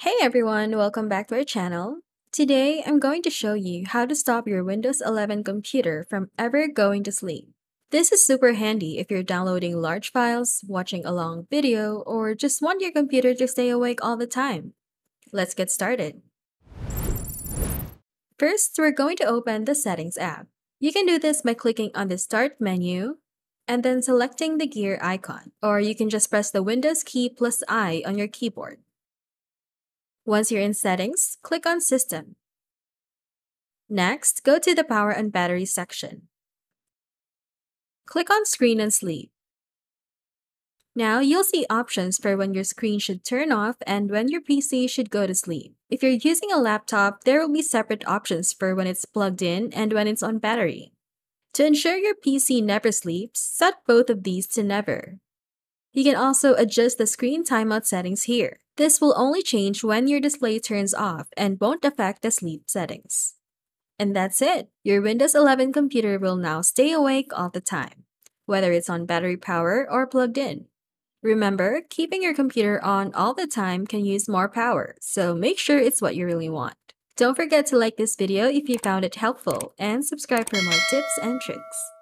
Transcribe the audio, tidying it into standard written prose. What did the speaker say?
Hey everyone, welcome back to our channel. Today, I'm going to show you how to stop your Windows 11 computer from ever going to sleep. This is super handy if you're downloading large files, watching a long video, or just want your computer to stay awake all the time. Let's get started. First, we're going to open the Settings app. You can do this by clicking on the Start menu and then selecting the gear icon, or you can just press the Windows key plus I on your keyboard. Once you're in Settings, click on System. Next, go to the Power and Battery section. Click on Screen and Sleep. Now, you'll see options for when your screen should turn off and when your PC should go to sleep. If you're using a laptop, there will be separate options for when it's plugged in and when it's on battery. To ensure your PC never sleeps, set both of these to Never. You can also adjust the screen timeout settings here. This will only change when your display turns off and won't affect the sleep settings. And that's it! Your Windows 11 computer will now stay awake all the time, whether it's on battery power or plugged in. Remember, keeping your computer on all the time can use more power, so make sure it's what you really want. Don't forget to like this video if you found it helpful and subscribe for more tips and tricks.